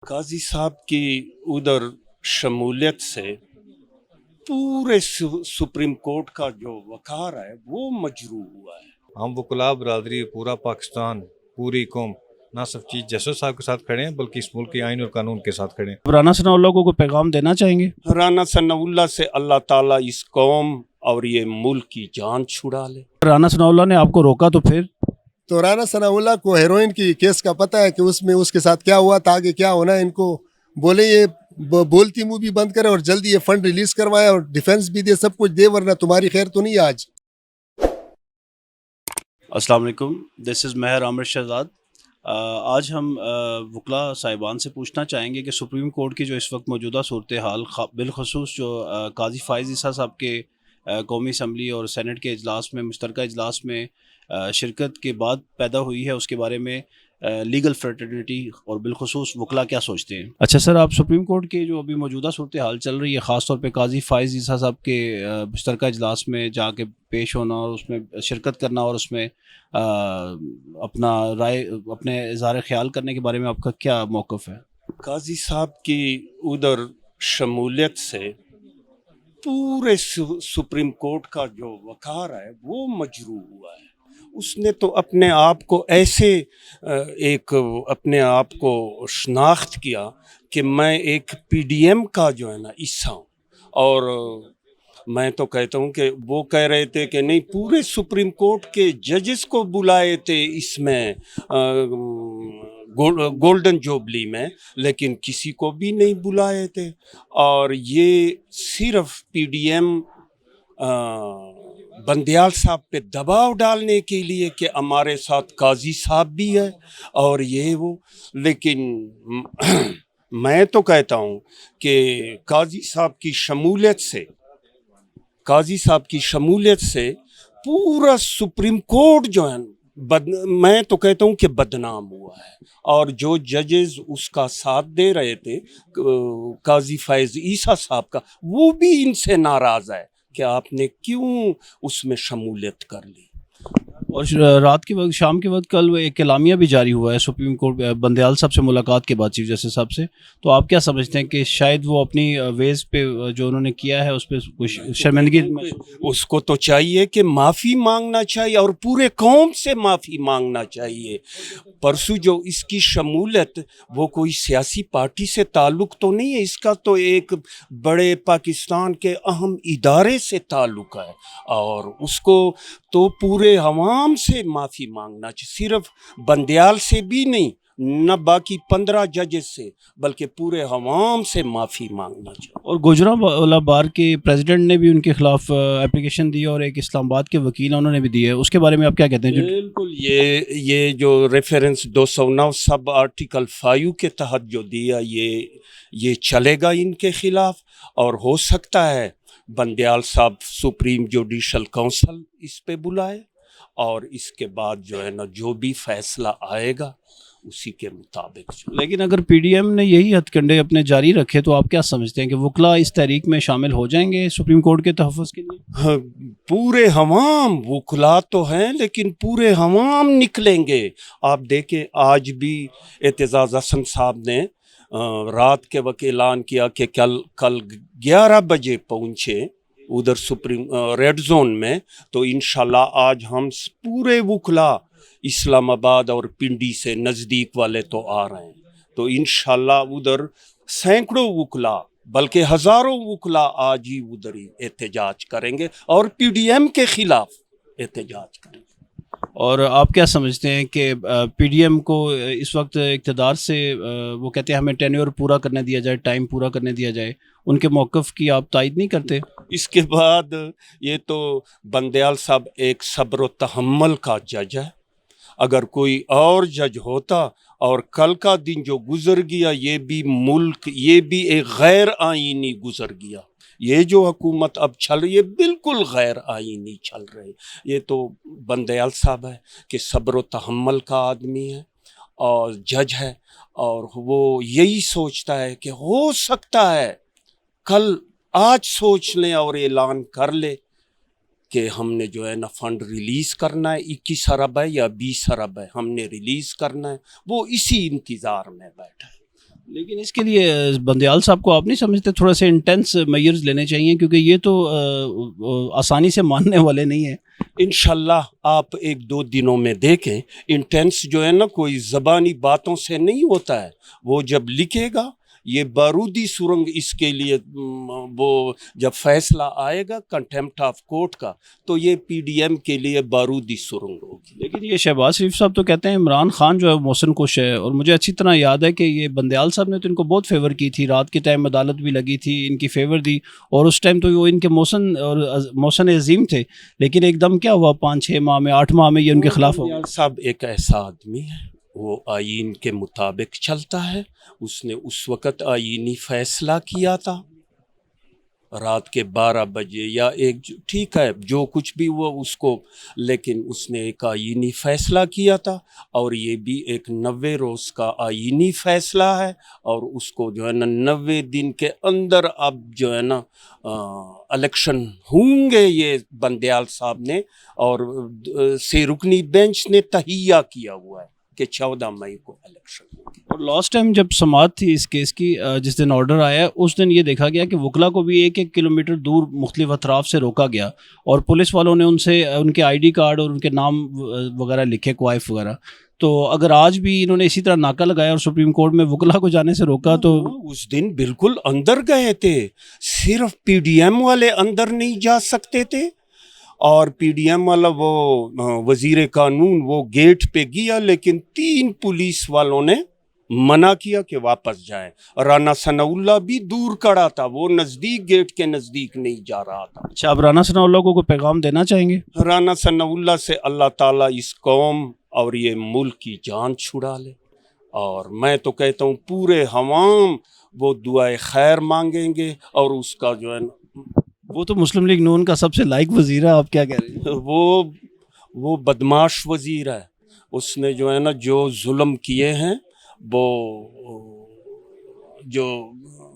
काजी साहब की उधर शमूलियत से पूरे सुप्रीम कोर्ट का जो वकार है वो मजरू हुआ है। हम वकला बरदरी पूरा पाकिस्तान पूरी कौम ना सिर्फ चीफ जस्टिस साहब के साथ खड़े हैं बल्कि इस मुल्क के आइन और कानून के साथ खड़े हैं। राना सनाउल्लाह को कोई पैगाम देना चाहेंगे? राना सनाउल्लाह से अल्लाह ताला इस कौम और ये मुल्क की जान छुड़ा ले। राना सनाउल्लाह ने आपको रोका तो फिर? तो राना सनाउल्लाह को हेरोइन की केस का पता है कि उसमें उसके साथ क्या हुआ था, आगे क्या होना है। इनको बोले ये बोलती मूवी बंद करे और जल्दी ये फंड रिलीज करवाए और डिफेंस भी दे, सब कुछ दे, वरना तुम्हारी खैर तो नहीं आज। अस्सलाम वालेकुम, दिस इज़ महर आमिर शहजाद। आज हम वकला साहिबान से पूछना चाहेंगे कि सुप्रीम कोर्ट की जो इस वक्त मौजूदा सूरत हाल, बिलखसूस जो काजी फ़ाइज़ ईसा साहब के कौमी असम्बली और सेनेट के इजलास में, मुश्तरका इजलास में शिरकत के बाद पैदा हुई है, उसके बारे में लीगल फ्रेटर्निटी और बिलखसूस वकला क्या सोचते हैं। अच्छा सर, आप सुप्रीम कोर्ट की जो अभी मौजूदा सूरत हाल चल रही है, ख़ास तौर पे काजी फ़ाइज़ ईसा साहब के मुश्तरका इजलास में जाके पेश होना और उसमें शिरकत करना और उसमें अपना राय, अपने इज़हार ख्याल करने के बारे में आपका क्या मौक़िफ़ है? काजी साहब की उधर शमूलियत से पूरे सुप्रीम कोर्ट का जो वकार है वो मजरू हुआ है। उसने तो अपने आप को ऐसे अपने आप को शनाख्त किया कि मैं एक पीडीएम का जो है ना हिस्सा हूँ। और मैं तो कहता हूँ कि वो कह रहे थे कि नहीं, पूरे सुप्रीम कोर्ट के जजेस को बुलाए थे इसमें गोल्डन जुबली में, लेकिन किसी को भी नहीं बुलाए थे। और ये सिर्फ पीडीएम बंदयाल साहब पे दबाव डालने के लिए कि हमारे साथ काजी साहब भी है और ये वो। लेकिन मैं तो कहता हूँ कि काजी साहब की शमूलियत से पूरा सुप्रीम कोर्ट जो है मैं तो कहता हूँ कि बदनाम हुआ है। और जो जजेस उसका साथ दे रहे थे काजी फ़ाइज़ ईसा साहब का, वो भी इनसे नाराज़ है कि आपने क्यों उसमें शमूलियत कर ली। और रात के वक्त, शाम के वक्त कल एक कलामिया भी जारी हुआ है सुप्रीम कोर्ट बंदयाल साहब से मुलाकात के बाद, चीफ जस्टिस साहब से। तो आप क्या समझते हैं कि शायद वो अपनी वेज पे जो उन्होंने किया है उस पर कुछ शर्मिंदगी? उसको तो चाहिए कि माफ़ी मांगना चाहिए और पूरे कौम से माफ़ी मांगना चाहिए। परसों जो इसकी शमूलियत, वो कोई सियासी पार्टी से ताल्लुक़ तो नहीं है, इसका तो एक बड़े पाकिस्तान के अहम इदारे से ताल्लुक़ है। और उसको तो पूरे हवाम से माफ़ी मांगना चाहिए, सिर्फ बंदयाल से भी नहीं, न बाकी 15 जजेस से, बल्कि पूरे हवाम से माफ़ी मांगना चाहिए। और गुजरांवाला बार के प्रेसिडेंट ने भी उनके खिलाफ एप्लीकेशन दी और एक इस्लामाबाद के वकील उन्होंने भी दी है, उसके बारे में आप क्या कहते हैं? बिल्कुल, ये जो रेफरेंस 209 सब आर्टिकल 5 के तहत जो दिया, ये चलेगा इनके खिलाफ। और हो सकता है बंदयाल साहब सुप्रीम जुडिशल काउंसिल इस पे बुलाए और इसके बाद जो है ना, जो भी फैसला आएगा उसी के मुताबिक। लेकिन अगर पीडीएम ने यही हथकंडे अपने जारी रखे तो आप क्या समझते हैं कि वकला इस तहरीक में शामिल हो जाएंगे सुप्रीम कोर्ट के तहफ़्फ़ुज़ के लिए? हाँ, पूरे हवाम वकला तो हैं, लेकिन पूरे हवाम निकलेंगे। आप देखें, आज भी एतजाज़ हसन साहब ने रात के वक्त ऐलान किया कि कल 11 बजे पहुँचे उधर सुप्रीम रेड जोन में। तो इंशाल्लाह आज हम पूरे वकला इस्लामाबाद और पिंडी से नज़दीक वाले तो आ रहे हैं, तो इंशाल्लाह उधर सैकड़ों वकला, बल्कि हज़ारों वकला आज ही उधर ही एहतजाज करेंगे और पीडीएम के खिलाफ एहतजाज करेंगे। और आप क्या समझते हैं कि पीडीएम को इस वक्त इक़्तिदार से वो कहते हैं हमें टेन्योर पूरा करने दिया जाए, टाइम पूरा करने दिया जाए, उनके मौक़िफ़ की आप तायद नहीं करते? इसके बाद ये तो बंदयाल साहब एक सब्र व तहम्मुल का जज है। अगर कोई और जज होता, और कल का दिन जो गुजर गया, ये भी एक गैर आईनी गुजर गया। ये जो हुकूमत अब चल रही है बिल्कुल गैर आईनी चल रही। ये तो बंदयाल साहब है कि सब्र व तहम्मुल का आदमी है और जज है, और वो यही सोचता है कि हो सकता है कल आज सोच लें और ऐलान कर ले कि हमने जो है ना फंड रिलीज़ करना है, 21 अरब है या 20 अरब है, हमने रिलीज़ करना है। वो इसी इंतज़ार में बैठा है। لیکن اس کے لیے بندیال صاحب کو آپ نہیں سمجھتے تھوڑا سے انٹینس میئرز لینے چاہیے، کیونکہ یہ تو آسانی سے ماننے والے نہیں ہیں. انشاءاللہ آپ 1-2 دنوں میں دیکھیں، انٹینس جو ہے نا کوئی زبانی باتوں سے نہیں ہوتا ہے. وہ جب لکھے گا یہ بارودی سرنگ، اس کے لیے وہ جب فیصلہ آئے گا کنٹمپٹ آف کورٹ کا تو یہ پی ڈی ایم کے لیے بارودی سرنگ ہوگی. لیکن یہ شہباز شریف صاحب تو کہتے ہیں عمران خان جو ہے محسن کش ہے، اور مجھے اچھی طرح یاد ہے کہ یہ بندیال صاحب نے تو ان کو بہت فیور کی تھی، رات کے ٹائم عدالت بھی لگی تھی، ان کی فیور دی، اور اس ٹائم تو وہ ان کے محسن عظیم تھے. لیکن ایک دم کیا ہوا 5-6 ماہ میں 8 ماہ میں یہ ان کے خلاف ہو گیا. بندیال صاحب ایک ایسا آدمی ہے، وہ آئین کے مطابق چلتا ہے. اس نے اس وقت آئینی فیصلہ کیا تھا رات کے 12 بجے یا ٹھیک ہے جو کچھ بھی ہوا اس کو، لیکن اس نے ایک آئینی فیصلہ کیا تھا، اور یہ بھی ایک 90 روز کا آئینی فیصلہ ہے، اور اس کو جو ہے نا 90 دن کے اندر اب جو ہے نا الیکشن ہوں گے. یہ بندیال صاحب نے اور 3 رکنی بینچ نے تہیہ کیا ہوا ہے کہ 14 مئی کو الیکشن ہوگی. اور لاسٹ ٹائم جب سماعت تھی اس کیس کی، جس دن آرڈر آیا اس دن یہ دیکھا گیا کہ وکلا کو بھی 1-1 کلومیٹر دور مختلف اطراف سے روکا گیا، اور پولیس والوں نے ان سے ان کے آئی ڈی کارڈ اور ان کے نام وغیرہ لکھے، کوائف وغیرہ. تو اگر آج بھی انہوں نے اسی طرح ناکہ لگایا اور سپریم کورٹ میں وکلا کو جانے سے روکا تو اس دن بالکل اندر گئے تھے، صرف پی ڈی ایم والے اندر نہیں جا سکتے تھے، اور پی ڈی ایم والا وہ وزیر قانون وہ گیٹ پہ گیا، لیکن 3 پولیس والوں نے منع کیا کہ واپس جائیں. رانا ثناء اللہ بھی دور کھڑا تھا، وہ نزدیک گیٹ کے نزدیک نہیں جا رہا تھا. اچھا، اب رانا ثناء اللہ کو کوئی پیغام دینا چاہیں گے؟ رانا ثناء اللہ سے اللہ تعالیٰ اس قوم اور یہ ملک کی جان چھڑا لے، اور میں تو کہتا ہوں پورے عوام وہ دعائے خیر مانگیں گے، اور اس کا جو ہے وہ تو مسلم لیگ نون کا سب سے لائق وزیر ہے، آپ کیا کہہ رہے ہیں؟ وہ بدماش وزیر ہے. اس نے جو ہے نا جو ظلم کیے ہیں، وہ جو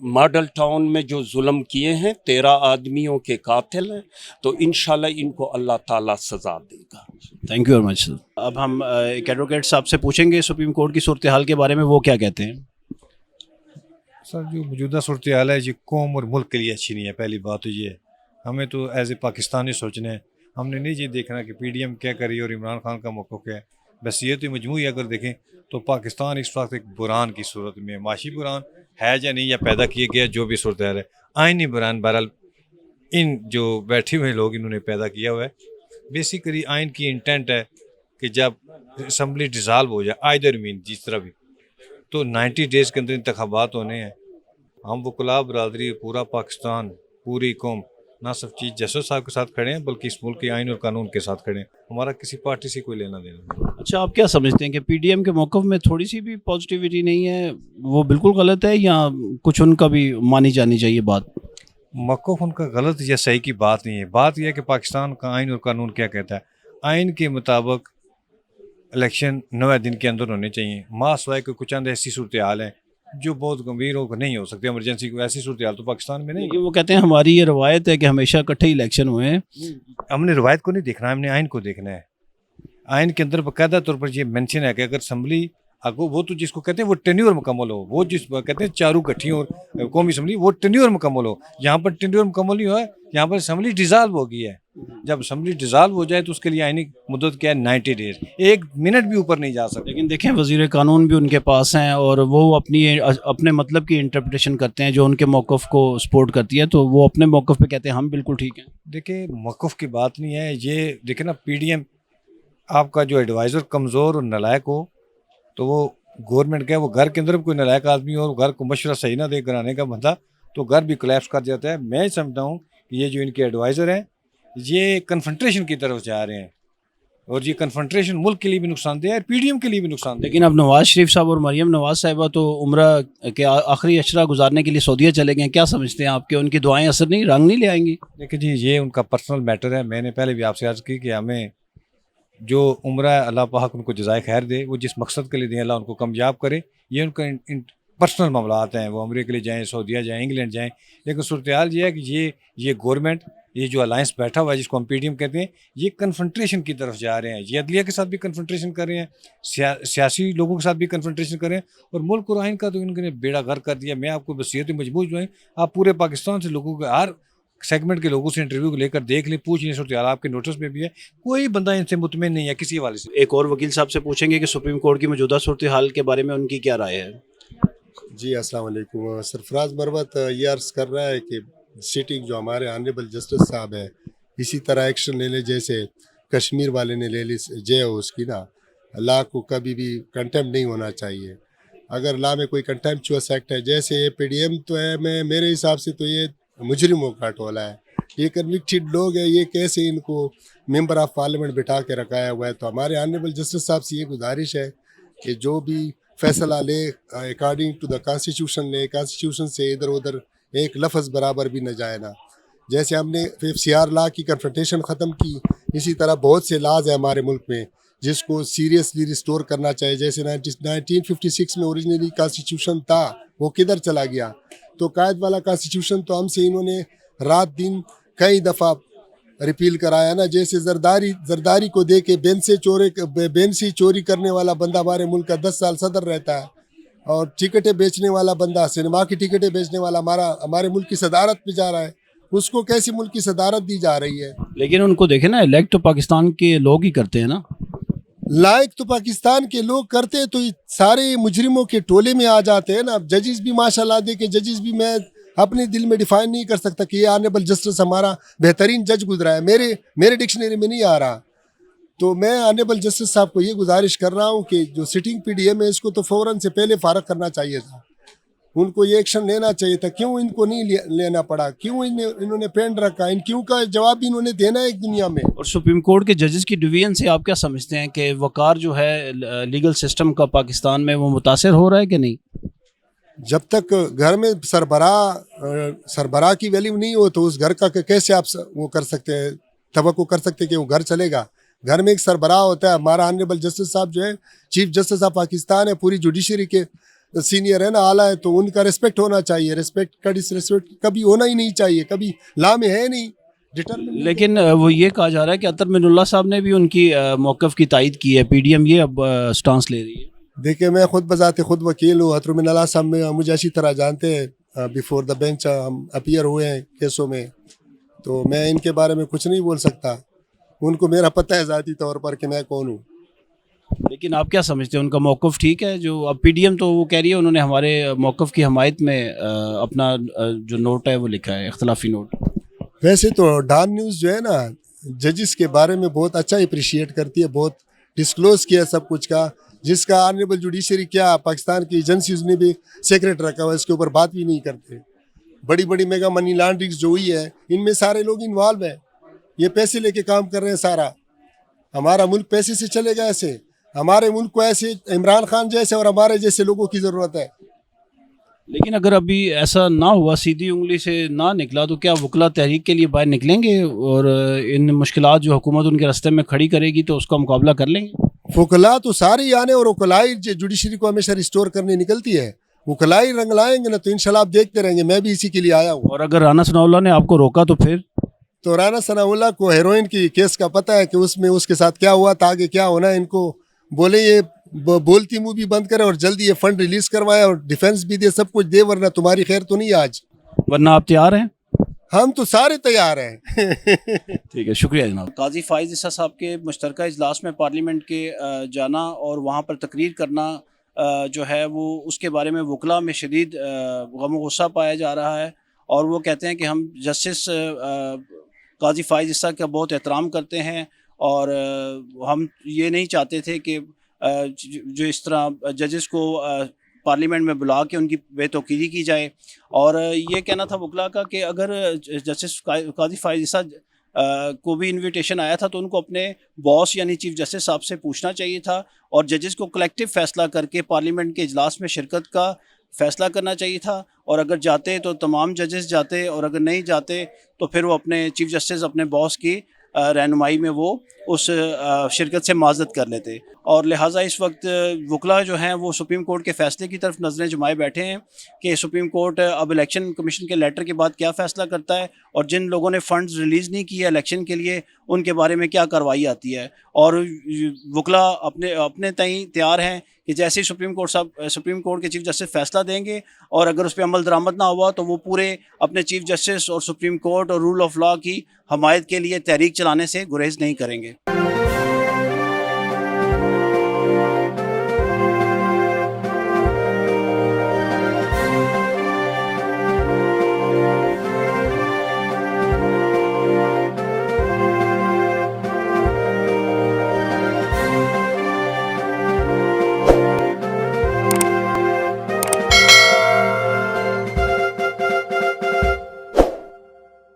ماڈل ٹاؤن میں جو ظلم کیے ہیں 13 آدمیوں کے قاتل ہیں، تو انشاءاللہ ان کو اللہ تعالیٰ سزا دے گا. تھینک یو ویری مچ سر. اب ہم ایک ایڈوکیٹ صاحب سے پوچھیں گے سپریم کورٹ کی صورتحال کے بارے میں، وہ کیا کہتے ہیں. سر جو موجودہ صورتحال ہے یہ قوم اور ملک کے لیے اچھی نہیں ہے. پہلی بات تو یہ ہے، ہمیں تو ایز اے پاکستانی سوچنا ہے. ہم نے نہیں یہ دیکھنا کہ پی ڈی ایم کیا کری اور عمران خان کا موقف کیا ہے. بس یہ تو مجموعی اگر دیکھیں تو پاکستان اس وقت ایک بحران کی صورت میں، معاشی بحران ہے یا نہیں، یا پیدا کیا گیا جو بھی صورتحال ہے، آئینی بحران بہرحال ان جو بیٹھے ہوئے لوگ انہوں نے پیدا کیا ہوا ہے. بیسیکلی آئین کی انٹینٹ ہے کہ جب اسمبلی ڈیزالو ہو جائے آئدر مین جس طرح بھی، تو 90 ڈیز کے اندر انتخابات ہونے ہیں. ہم وکلاء برادری پورا پاکستان پوری قوم نہ صرف چیف جسٹس صاحب کے ساتھ کھڑے ہیں بلکہ اس ملک کے آئین اور قانون کے ساتھ کھڑے ہیں. ہمارا کسی پارٹی سے کوئی لینا دینا نہیں. اچھا، آپ کیا سمجھتے ہیں کہ پی ڈی ایم کے موقف میں تھوڑی سی بھی پازیٹیوٹی نہیں ہے، وہ بالکل غلط ہے، یا کچھ ان کا بھی مانی جانی چاہیے بات؟ موقف ان کا غلط یا صحیح کی بات نہیں ہے. بات یہ ہے کہ پاکستان کا آئین اور قانون کیا کہتا ہے. آئین کے مطابق الیکشن 9 دن کے اندر ہونے چاہیے، ماں سوائے کہ کچھ اندر ایسی صورتحال ہیں جو بہت گمبھیر ہو کر نہیں ہو سکتے. ایمرجنسی کو ایسی صورتحال تو پاکستان میں نہیں. لیکن وہ کہتے ہیں ہماری یہ روایت ہے کہ ہمیشہ اکٹھے الیکشن ہوئے ہیں. ہم نے روایت کو نہیں دیکھنا، ہم نے آئین کو دیکھنا ہے. آئین کے اندر باقاعدہ طور پر یہ مینشن ہے کہ اگر اسمبلی وہ تو جس کو کہتے ہیں وہ ٹینیور مکمل ہو، وہ جس کہتے ہیں چاروں کٹھی ہو قومی اسمبلی، وہ ٹینیور مکمل ہو. یہاں پر ٹینیور مکمل نہیں ہوا ہے، یہاں پر اسمبلی ڈیزالو ہو گئی ہے. جب اسمبلی ڈیزالو ہو جائے تو اس کے لیے آئینی مدت کیا ہے 90 ڈیز، 1 منٹ بھی اوپر نہیں جا سکتے. لیکن دیکھیں وزیر قانون بھی ان کے پاس ہیں، اور وہ اپنے مطلب کی انٹرپریٹیشن کرتے ہیں جو ان کے موقف کو سپورٹ کرتی ہے، تو وہ اپنے موقف پہ کہتے ہیں ہم بالکل ٹھیک ہیں. دیکھیں موقف کی بات نہیں ہے یہ. دیکھیں نا پی ڈی ایم آپ کا جو ایڈوائزر کمزور اور نالائق ہو تو وہ گورنمنٹ کا وہ گھر کے اندر کوئی نالائق آدمی ہو اور گھر کو مشورہ صحیح نہ دے کر آنے کا بندہ تو گھر بھی کولیپس کر جاتا ہے. میں سمجھتا ہوں کہ یہ جو ان کے ایڈوائزر ہیں یہ کنفرنٹریشن کی طرف جا رہے ہیں، اور یہ کنفرنٹریشن ملک کے لیے بھی نقصان دہ ہے اور پی ڈی ایم کے لیے بھی نقصان دہ. لیکن اب نواز شریف صاحب اور مریم نواز صاحبہ تو عمرہ کے آخری اشرہ گزارنے کے لیے سعودیہ چلے گئے. کیا سمجھتے ہیں آپ کہ ان کی دعائیں اثر نہیں، رنگ نہیں لے آئیں گی؟ دیکھیں جی یہ ان کا پرسنل میٹر ہے. میں نے پہلے بھی آپ سے عرض کی کہ ہمیں جو عمرہ ہے اللہ پاک ان کو جزائے خیر دے، وہ جس مقصد کے لیے دیں اللہ ان کو کامیاب کرے. یہ ان کا पर्सनल मामलात हैं, वो अमेरिका के लिए जाएँ, सऊदीया जाएँ, इंग्लैंड जाएँ, लेकिन सूरत हाल ये है कि ये गवर्नमेंट, ये जो अलायंस बैठा हुआ है जिसको हम पीडीएम कहते हैं, ये कन्फ्रंट्रेशन की तरफ जा रहे हैं। ये अदलिया के साथ भी कन्फ्रंट्रेशन कर रहे हैं, सियासी लोगों के साथ भी कन्फ्रंट्रेशन कर रहे हैं, और मुल्क और आइन का तो इन्होंने बेड़ा गर्क कर दिया। मैं आपको वसीयत मजबूर जो है, आप पूरे पाकिस्तान से लोगों के हर सेगमेंट के लोगों से इंटरव्यू को लेकर देख लें, पूछ लें, सूरत हाल आपके नोटिस में भी है, कोई बंदा इनसे मुतमिन नहीं है किसी हवाले से। एक और वकील साहब से पूछेंगे कि सुप्रीम कोर्ट की मौजूदा सूरत हाल के बारे में उनकी क्या राय है। जी अस्सलाम वालेकुम। सरफराज मरवत ये अर्ज़ कर रहा है कि सिटिंग जो हमारे ऑनरेबल जस्टिस साहब है इसी तरह एक्शन ले ले जैसे कश्मीर वाले ने ले ली जे उसकी ना, लॉ को कभी भी कंटेम्प्ट नहीं होना चाहिए। अगर लॉ में कोई कंटेम्पचुअस एक्ट है, जैसे ये पीडीएम तो है, मैं मेरे हिसाब से तो ये मुजरिमों का टोला है, ये कन्विक्टेड लोग हैं, ये कैसे इनको मेंबर ऑफ पार्लियामेंट बिठा के रखाया हुआ है। तो हमारे ऑनरेबल जस्टिस साहब से ये गुजारिश है कि जो भी फैसला ले अकॉर्डिंग टू द कॉन्स्टिट्यूशन ले, कॉन्स्टिट्यूशन से इधर उधर एक लफ्ज़ बराबर भी न जाए ना। जैसे हमने एफसीआर लॉ की कन्फ्रंटेशन ख़त्म की, इसी तरह बहुत से लॉज है हमारे मुल्क में जिसको सीरियसली रिस्टोर करना चाहिए। जैसे 1956 में ओरिजिनली कॉन्स्टिट्यूशन था, वो किधर चला गया? तो कायद वाला कॉन्स्टिट्यूशन तो हमसे इन्होंने रात दिन कई दफ़ा रिपील कराया ना। जैसे जरदारी को दे के बेन से चोरी करने वाला बंदा हमारे मुल्क का 10 साल सदर रहता है, और टिकटें बेचने वाला बंदा, सिनेमा की टिकटें बेचने वाला हमारे मुल्क की सदारत पे जा रहा है, उसको कैसी मुल्क की सदारत दी जा रही है? लेकिन उनको देखें ना, इलेक्ट तो पाकिस्तान के लोग ही करते हैं ना। लायक तो पाकिस्तान के लोग करते हैं, तो ये सारे मुजरिमों के टोले में आ जाते हैं ना। जजेस भी माशाल्लाह दे के जजेस भी मैं अपने दिल में डिफाइन नहीं कर सकता कि ये ऑनरेबल जस्टिस हमारा बेहतरीन जज गुजरा है, मेरे डिक्शनरी में नहीं आ रहा। तो मैं ऑनरेबल जस्टिस साहब को ये गुजारिश कर रहा हूँ कि जो सिटिंग पीडीएम है इसको तो फ़ौरन से पहले फारग करना चाहिए था, उनको ये एक्शन लेना चाहिए था। क्यों इनको नहीं लेना पड़ा? क्यों इन्होंने पेंड रखा? इन क्यों का जवाब भी इन्होंने देना है एक दुनिया में। और सुप्रीम कोर्ट के जजेस की डिवीजन से आप क्या समझते हैं कि वक़ार जो है लीगल सिस्टम का पाकिस्तान में वो मुतासर हो रहा है कि नहीं? जब तक घर में सरबराह की वैल्यू नहीं हो तो उस घर का कैसे आप वो कर सकते हैं, तवक्को कर सकते हैं कि वो घर चलेगा? घर में एक सरबराह होता है। हमारा ऑनरेबल जस्टिस साहब जो है चीफ जस्टिस ऑफ पाकिस्तान है, पूरी जुडिशरी के सीनियर है ना, आला है, तो उनका रिस्पेक्ट होना चाहिए। रिस्पेक्ट का डिसरिस्पेक्ट कभी होना ही नहीं चाहिए, कभी लॉ में है नहीं डिटरमिन। लेकिन वो ये कहा जा रहा है कि अतर मिनुल्लाह साहब ने भी उनकी मौक़िफ़ की तायद की है, पीडीएम ये अब स्टांस ले रही है। देखिए, मैं खुद बजाते खुद वकील हूँ, अतर मिनुल्लाह साहब में मुझे अच्छी तरह जानते हैं, बिफोर द बेंच हम अपीयर हुए हैं केसों में, तो मैं इनके बारे में कुछ नहीं बोल सकता। उनको मेरा पता है ज़ाती तौर पर कि मैं कौन हूँ। लेकिन आप क्या समझते हैं, उनका मौक़िफ़ ठीक है? जो अब पीडीएम तो वो कह रही है उन्होंने हमारे मौक़िफ़ की हमायत में अपना जो नोट है वो लिखा है, इख्तलाफी नोट। वैसे तो डॉन न्यूज़ जो है ना, जजेस के बारे में बहुत अच्छा अप्रिशिएट करती है, बहुत डिस्क्लोज़ किया सब कुछ का, जिसका ऑनरेबल जुडिशरी क्या पाकिस्तान की एजेंसीज ने भी सेक्रेट रखा हुआ है, इसके ऊपर बात भी नहीं करते। बड़ी बड़ी मेगा मनी लॉन्ड्रिंग्स जो हुई है, इनमें सारे लोग इन्वॉल्व हैं, ये पैसे लेके काम कर रहे हैं सारा। हमारा मुल्क पैसे से चलेगा ऐसे? हमारे मुल्क को ऐसे इमरान खान जैसे और हमारे जैसे लोगों की ज़रूरत है। लेकिन अगर अभी ऐसा ना हुआ, सीधी उंगली से ना निकला, तो क्या वकला तहरीक के लिए बाहर निकलेंगे और इन मुश्किलात जो हुकूमत उनके रास्ते में खड़ी करेगी तो उसका मुकाबला कर लेंगे? वकला तो सारे ही आने, और वकलाई जुडिशरी को हमेशा रिस्टोर करने निकलती है। वकलाई रंग लाएंगे ना तो इंशाल्लाह आप देखते रहेंगे। मैं भी इसी के लिए आया हूँ। और अगर राना सनाउल्लाह ने आपको रोका तो फिर? तो राना सनाउल्लाह को हेरोइन की केस का पता है कि उसमें उसके साथ क्या हुआ था, आगे क्या होना है। इनको बोले ये बोलती मुँह भी बंद करे और जल्दी ये फंड रिलीज करवाए और डिफेंस भी दे, सब कुछ दे, वरना तुम्हारी खैर तो नहीं आज। वरना आप तैयार हैं? हम तो सारे तैयार हैं। ठीक है, शुक्रिया जनाब। काजी फ़ाइज़ ईसा साहब के मुश्तरका इजलास में पार्लियामेंट के जाना और वहाँ पर तकरीर करना जो है वो उसके बारे में वकला में शदीद गम गुस्सा पाया जा रहा है, और वो कहते हैं कि हम जस्टिस काजी फ़ाइज़ ईसा का बहुत एहतराम करते हैं, और हम ये नहीं चाहते थे कि जो इस तरह जजेस को पार्लियामेंट में बुला के उनकी बेतौकीरी की जाए। और ये कहना था वकला का कि अगर जस्टिस काजी फ़ाइज़ ईसा को भी इनविटेशन आया था तो उनको अपने बॉस यानी चीफ जस्टिस साहब से पूछना चाहिए था, और जजेस को कलेक्टिव फ़ैसला करके पार्लियामेंट के इजलास में शिरकत का फ़ैसला करना चाहिए था। और अगर जाते तो तमाम जजेस जाते, और अगर नहीं जाते तो फिर वो अपने चीफ जस्टिस अपने बॉस की रहनुमाई में वो اس شرکت سے معذرت کر لیتے. اور لہٰذا اس وقت وکلاء جو ہیں وہ سپریم کورٹ کے فیصلے کی طرف نظریں جمائے بیٹھے ہیں کہ سپریم کورٹ اب الیکشن کمیشن کے لیٹر کے بعد کیا فیصلہ کرتا ہے، اور جن لوگوں نے فنڈز ریلیز نہیں کیے الیکشن کے لیے ان کے بارے میں کیا کارروائی آتی ہے. اور وکلاء اپنے تئیں تیار ہیں کہ جیسے ہی سپریم کورٹ کے چیف جسٹس فیصلہ دیں گے اور اگر اس پہ عمل درآمد نہ ہوا تو وہ پورے اپنے چیف جسٹس اور سپریم کورٹ اور رول آف لاء کی حمایت کے لیے تحریک چلانے سے گریز نہیں کریں گے.